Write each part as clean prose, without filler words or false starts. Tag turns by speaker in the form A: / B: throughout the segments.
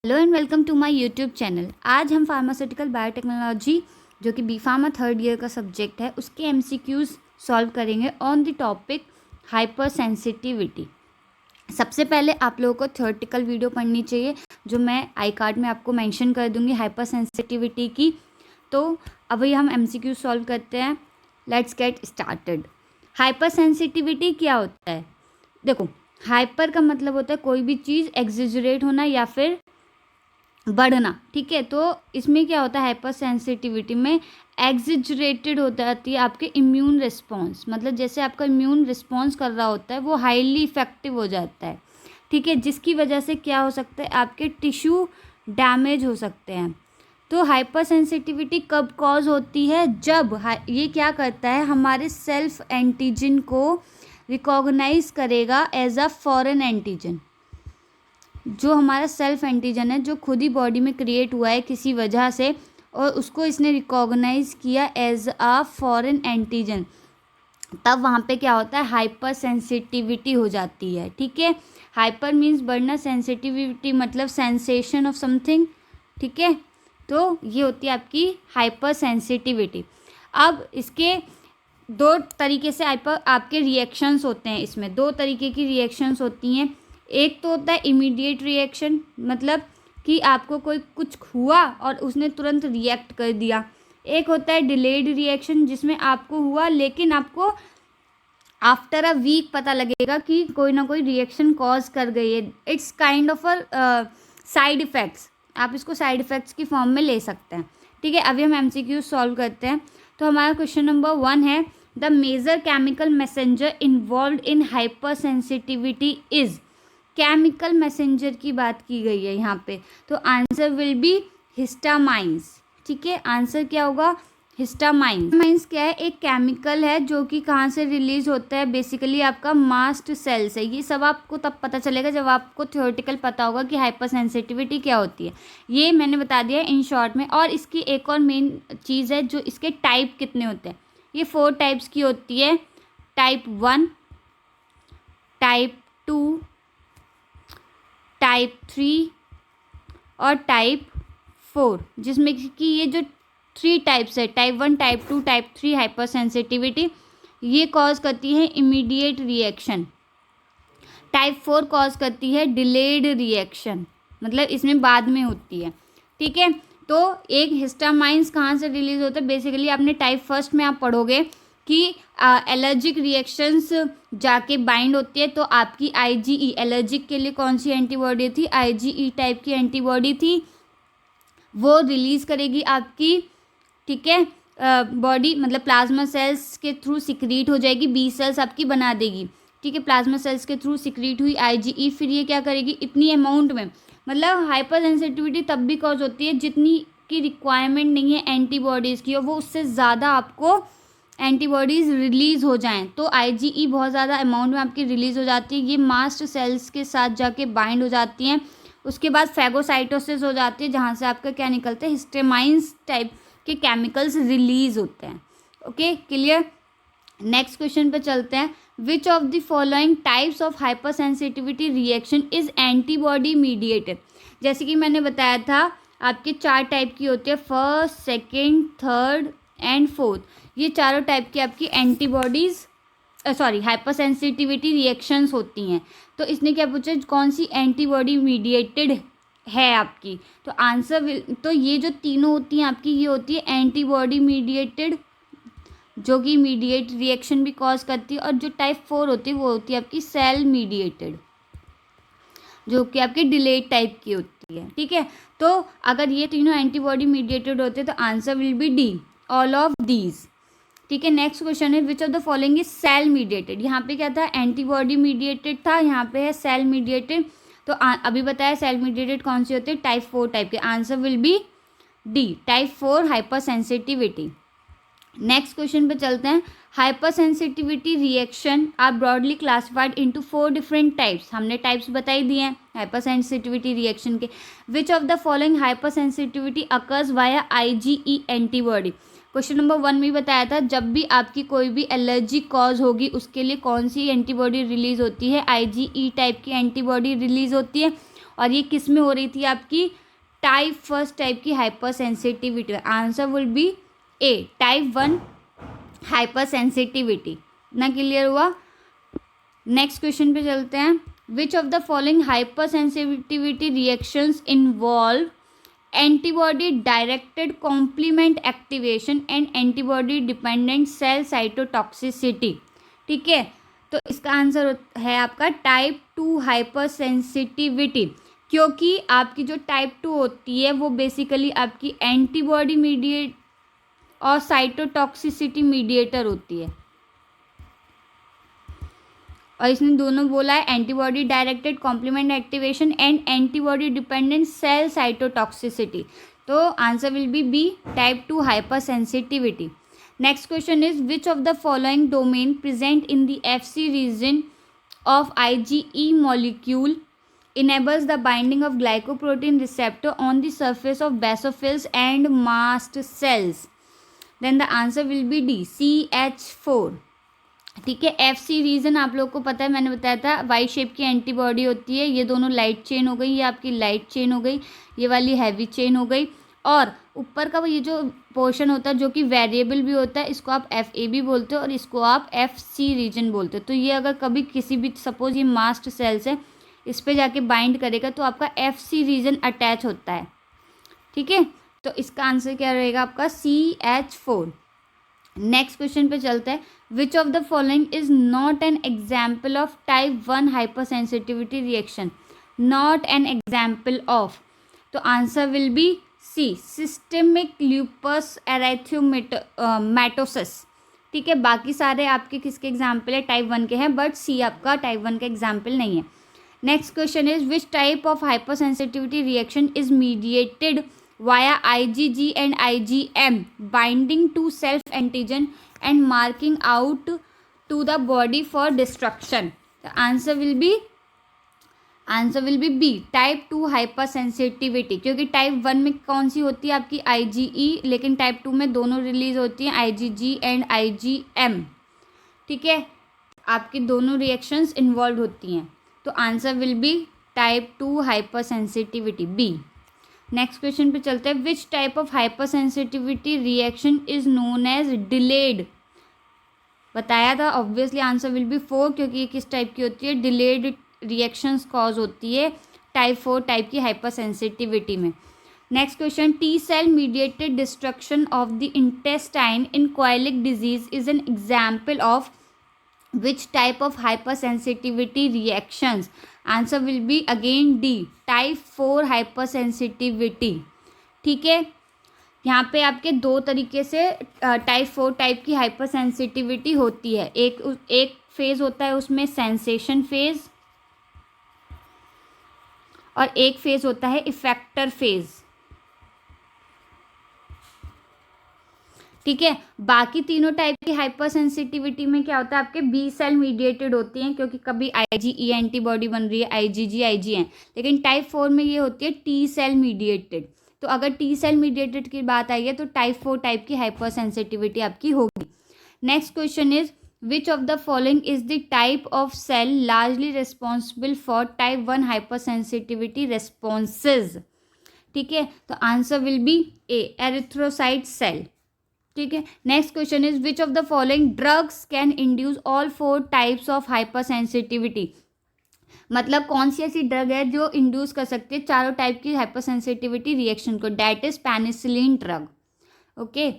A: Hello and welcome to my YouTube channel. आज हम pharmaceutical biotechnology जो कि बी फार्मा थर्ड ईयर का सब्जेक्ट है उसके एमसीक्यूज सॉल्व करेंगे on the topic hypersensitivity. सबसे पहले आप लोगों को थ्योरेटिकल वीडियो पढ़नी चाहिए जो मैं आई कार्ड में आपको मेंशन कर दूंगी हाइपर सेंसिटिविटी की। तो अभी हम एमसीक्यूज सॉल्व करते हैं। Let's get started. Hyper sensitivity क्या होता है? देखो, हाइपर का मतलब होता है कोई भी चीज़ एक्सेजरेट होना या फिर बढ़ना, ठीक है। तो इसमें क्या होता है, हाइपर सेंसिटिविटी में एग्जिजरेटेड हो जाती है आपके इम्यून रिस्पॉन्स, मतलब जैसे आपका इम्यून रिस्पॉन्स कर रहा होता है वो हाईली इफेक्टिव हो जाता है, ठीक है, जिसकी वजह से क्या हो सकता है, आपके टिश्यू डैमेज हो सकते हैं। तो हाइपर सेंसिटिविटी कब कॉज होती है? जब ये क्या करता है, हमारे सेल्फ एंटीजन को रिकॉग्नाइज करेगा एज अ फॉरेन एंटीजन। जो हमारा सेल्फ एंटीजन है जो खुद ही बॉडी में क्रिएट हुआ है किसी वजह से और उसको इसने रिकॉग्नाइज किया एज अ फॉरेन एंटीजन, तब वहाँ पे क्या होता है, हाइपर सेंसिटिविटी हो जाती है, ठीक है। हाइपर मीन्स बढ़ना, सेंसिटिविटी मतलब सेंसेशन ऑफ समथिंग, ठीक है। तो ये होती है आपकी हाइपर सेंसिटिविटी। अब इसके दो तरीके से आपके रिएक्शंस होते हैं। इसमें दो तरीके की रिएक्शंस होती हैं। एक तो होता है इमीडिएट रिएक्शन, मतलब कि आपको कोई कुछ हुआ और उसने तुरंत रिएक्ट कर दिया। एक होता है डिलेड रिएक्शन जिसमें आपको हुआ लेकिन आपको आफ्टर अ वीक पता लगेगा कि कोई ना कोई रिएक्शन कॉज कर गई है। It's kind of a side effects, आप इसको साइड इफ़ेक्ट्स की फॉर्म में ले सकते हैं, ठीक है। अभी हम एमसीक्यू सॉल्व करते हैं। तो हमारा क्वेश्चन नंबर 1 है, the major chemical messenger involve in hypersensitivity is. Chemical messenger की बात की गई है यहाँ पे, तो आंसर विल बी हिस्टामाइंस, ठीक है। आंसर क्या होगा, हिस्टामाइंस। हिस्टामाइंस क्या है, एक केमिकल है जो कि कहाँ से रिलीज होता है, बेसिकली आपका मास्ट सेल से। ये सब आपको तब पता चलेगा जब आपको थ्योरेटिकल पता होगा कि हाइपर सेंसिटिविटी क्या होती है। ये मैंने बता दिया इन शॉर्ट में। और इसकी एक और मेन चीज़ है, जो इसके टाइप कितने होते हैं, ये 4 टाइप्स की होती है। टाइप 1, टाइप 2, टाइप 3 और टाइप 4, जिसमें कि ये जो 3 टाइप्स है, type 1, type 2, type 3 hyper sensitivity, ये कॉज करती है इमीडिएट रिएक्शन। टाइप 4 कॉज करती है डिलेड रिएक्शन, मतलब इसमें बाद में होती है, ठीक है। तो एक हिस्टामाइंस कहाँ से रिलीज होता है, बेसिकली आपने टाइप फर्स्ट में आप पढ़ोगे कि एलर्जिक रिएक्शंस जाके बाइंड होती है, तो आपकी आईजीई, एलर्जिक के लिए कौन सी एंटीबॉडी थी, आईजीई टाइप की एंटीबॉडी थी, वो रिलीज करेगी आपकी, ठीक है, बॉडी, मतलब प्लाज्मा सेल्स के थ्रू सिक्रीट हो जाएगी, बी सेल्स आपकी बना देगी, ठीक है। प्लाज्मा सेल्स के थ्रू सिक्रीट हुई आईजीई, फिर ये क्या करेगी, इतनी अमाउंट में, मतलब हाइपर सेंसिटिविटी तब भी कॉज होती है जितनी की रिक्वायरमेंट नहीं है एंटीबॉडीज़ की, और वो उससे ज़्यादा आपको एंटीबॉडीज़ रिलीज़ हो जाएं, तो आईजीई बहुत ज़्यादा अमाउंट में आपकी रिलीज़ हो जाती है। ये मास्ट सेल्स के साथ जाके बाइंड हो जाती हैं, उसके बाद फैगोसाइटोसिस हो जाती है, जहाँ से आपका क्या निकलता है, हिस्टामाइंस टाइप के केमिकल्स रिलीज होते हैं। Okay, clear. नेक्स्ट क्वेश्चन पे चलते हैं। Which of the following types of hypersensitivity reaction is antibody mediated. जैसे कि मैंने बताया था आपके 4 टाइप की होती है, first, second, third and fourth. ये चारों टाइप की आपकी एंटीबॉडीज हाइपर सेंसिटिविटी रिएक्शंस होती हैं। तो इसने क्या पूछा, कौन सी एंटीबॉडी मीडिएटेड है आपकी, तो आंसर तो ये जो तीनों होती हैं आपकी, ये होती है एंटीबॉडी मीडिएटेड, जो कि मीडिएट रिएक्शन भी कॉज करती है। और जो टाइप 4 होती है वो होती है आपकी सेल मीडिएटेड, जो कि आपकी डिलेड टाइप की होती है, ठीक है। तो अगर ये तीनों एंटीबॉडी मीडिएटेड होते हैं तो answer will be D, all of these, ठीक है। नेक्स्ट क्वेश्चन है, which of the following is cell mediated. यहाँ पे क्या था, एंटीबॉडी मीडिएटेड था, यहाँ पे है सेल मीडिएटेड। तो अभी बताया सेल मीडिएटेड कौन सी होती है, टाइप 4 टाइप के। Answer will be D, type 4 hypersensitivity. Next question पे चलते हैं। Hypersensitivity reaction are broadly classified into 4 different types. हमने टाइप्स बताई दिए हैं हाइपर सेंसिटिविटी रिएक्शन के। Which of the following hypersensitivity occurs via IgE antibody. क्वेश्चन number 1 में बताया था, जब भी आपकी कोई भी एलर्जी कॉज होगी उसके लिए कौन सी एंटीबॉडी रिलीज होती है, आईजीई टाइप की एंटीबॉडी रिलीज होती है। और ये किस में हो रही थी आपकी टाइप फर्स्ट टाइप की hypersensitivity. Answer will be A type 1 hypersensitivity. ना क्लियर हुआ? नेक्स्ट क्वेश्चन पे चलते हैं। Which of the following hypersensitivity reactions involve antibody directed complement activation and antibody dependent cell cytotoxicity. ठीक है, तो इसका आंसर है आपका टाइप 2 हाइपर सेंसिटिविटी, क्योंकि आपकी जो टाइप 2 होती है वो बेसिकली आपकी एंटीबॉडी मीडिएट और साइटोटॉक्सिसिटी मीडिएटर होती है। और इसने दोनों बोला है antibody directed complement activation and antibody dependent cell cytotoxicity. तो answer will be type 2 hypersensitivity. Next question is which of the following domain present in the FC रीजन ऑफ IgE molecule enables the binding of glycoprotein receptor on the surface of basophils and mast cells? Then the answer will be D CH4। ठीक है, FC reason आप लोग को पता है, मैंने बताया था वाई शेप की एंटीबॉडी होती है। ये दोनों लाइट चेन हो गई, ये आपकी लाइट चेन हो गई, ये वाली हैवी चेन हो गई। और ऊपर का ये जो पोर्शन होता है जो कि वेरिएबल भी होता है, इसको आप FA भी बोलते हो और इसको आप FC रीजन बोलते हो। तो ये अगर कभी किसी भी सपोज ये मास्ट सेल्स है, इस पर जाके बाइंड करेगा तो आपका FC रीजन अटैच होता है। ठीक है, तो इसका आंसर क्या रहेगा आपका CH4। नेक्स्ट क्वेश्चन पे चलते हैं। Which of the following is not an example of type 1 hypersensitivity reaction? Not an example of, तो answer will be C systemic lupus erythematosus. ठीक है, बाकी सारे आपके किसके एग्जाम्पल है? टाइप 1 के हैं, बट सी आपका टाइप 1 का एग्जाम्पल नहीं है। Next question is which type of hypersensitivity reaction is mediated via IgG and IgM binding to self antigen and marking out to the body for destruction? The answer will be B type 2 hyper sensitivity, क्योंकि type 1 में कौन सी होती है आपकी IgE, लेकिन type 2 में दोनों रिलीज होती हैं IgG एंड IgM। ठीक है, आपकी दोनों रिएक्शंस इन्वॉल्व होती हैं। तो answer will be type 2 hypersensitivity B. Next question पे चलते हैं। Which type of hypersensitivity reaction is known as delayed? बताया था ऑब्वियसली आंसर विल बी 4, क्योंकि ये किस टाइप की होती है? डिलेड रिएक्शंस कॉज होती है टाइप 4 टाइप की हाइपर सेंसिटिविटी में। Next question, T cell mediated destruction of the intestine in coeliac disease is an example of which type of hypersensitivity reactions? Answer will be again D type 4 hypersensitivity। ठीक है, यहाँ पे आपके दो तरीके से टाइप 4 टाइप की हाइपर सेंसिटिविटी होती है। एक फेज होता है उसमें सेंसेशन फेज, और एक फेज होता है इफेक्टर फेज। ठीक है, बाकी तीनों टाइप की हाइपर सेंसिटिविटी में क्या होता है? आपके बी सेल मीडिएटेड होती हैं, क्योंकि कभी IgE एंटीबॉडी बन रही है, IgG IgM, लेकिन टाइप 4 में ये होती है T सेल मीडिएटेड। तो अगर T सेल मीडिएटेड की बात आई है तो टाइप 4 टाइप की हाइपर सेंसिटिविटी आपकी होगी। Next question is which of the following is the type of cell largely responsible for type 1 hypersensitivity responses? ठीक है, तो answer will be A erythrocyte cell. ठीक है, next question is which of the following drugs can induce all 4 types of hypersensitivity? मतलब कौन सी ऐसी drug है जो इंड्यूस कर सकती है चारों टाइप की हाइपर सेंसिटिविटी रिएक्शन को? That is penicillin drug. Okay,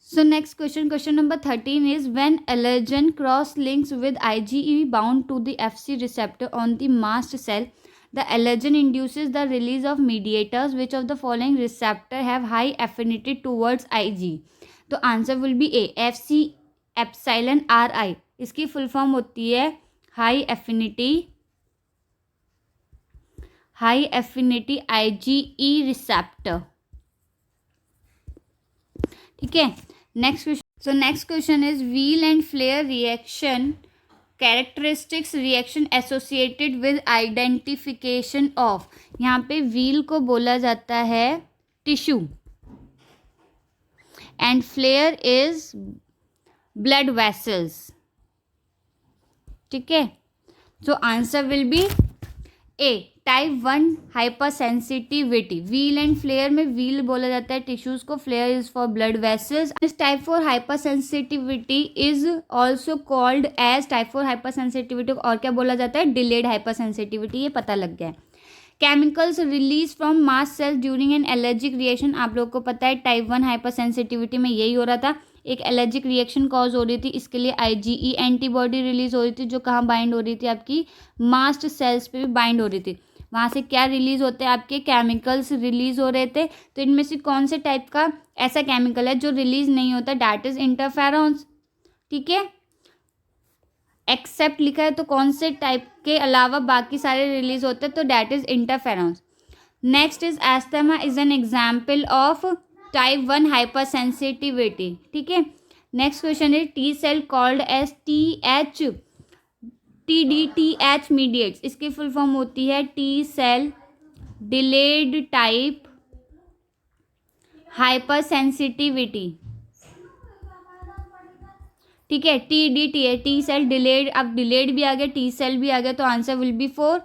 A: so next question number 13 is when allergen cross links with IgE bound to the FC receptor on the mast cell, the allergen induces the release of mediators. Which of the following receptor have high affinity towards Ig? तो answer will be A FC epsilon RI। इसकी full form होती है high affinity IgE receptor. ठीक है, next question. So next question is wheal and flare reaction characteristics reaction associated with identification of. यहाँ पे wheal को बोला जाता है tissue and flare is blood vessels. ठीक है, so answer will be A type 1 hypersensitivity, wheal and flare में wheal बोला जाता है टिश्यूज को, flare is for blood vessels. This type 4 hypersensitivity is also called as, type 4 hypersensitivity और क्या बोला जाता है, डिलेड हाइपर सेंसिटिविटी, ये पता लग गया है। Chemicals release from mast cells during an allergic reaction, आप लोग को पता है टाइप 1 हाइपर सेंसिटिविटी में यही हो रहा था, एक एलर्जिक रिएक्शन कॉज हो रही थी, इसके लिए IgE एंटीबॉडी रिलीज हो रही थी जो कहाँ बाइंड हो रही थी, आपकी मास्ट सेल्स पे भी बाइंड हो रही थी। वहाँ से क्या रिलीज होते हैं, आपके केमिकल्स रिलीज हो रहे थे। तो इनमें से कौन से टाइप का ऐसा केमिकल है जो रिलीज नहीं होता, डैट इज इंटरफेरॉन्स। ठीक है, एक्सेप्ट लिखा है तो कौन से टाइप के अलावा बाकी सारे रिलीज होते हैं, तो that is interferons. Next is asthma is an example of type 1 hypersensitivity. ठीक है, नेक्स्ट क्वेश्चन है T cell called as TDTH mediates, इसकी फुल फॉर्म होती है T cell delayed type hypersensitivity. ठीक है, TDT है, टी सेल डिलेड, अब डिलेड भी आ गया, टी सेल भी आ गया, तो answer will be for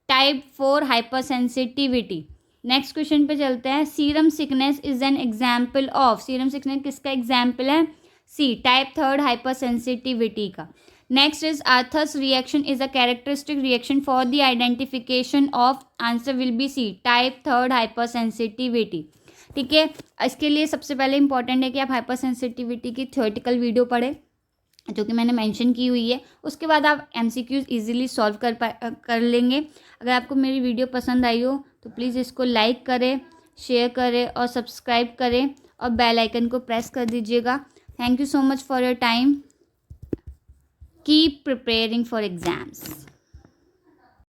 A: type 4 hypersensitivity. Next question पे चलते हैं, serum sickness is an example of, serum sickness किसका एग्जाम्पल है, सी टाइप 3 हाइपर सेंसिटिविटी का। Next is Arthus reaction is a characteristic reaction for the identification of, answer will be C type 3 hypersensitivity. ठीक है, इसके लिए सबसे पहले important है कि आप हाइपर सेंसिटिविटी की थ्योरेटिकल वीडियो पढ़ें जो कि मैंने मेंशन की हुई है, उसके बाद आप MCQs इजीली सॉल्व कर लेंगे। अगर आपको मेरी वीडियो पसंद आई हो तो प्लीज़ इसको लाइक करें, शेयर करें और सब्सक्राइब करें और बेल आइकन को प्रेस कर दीजिएगा। Thank you so much for your time, keep preparing for exams.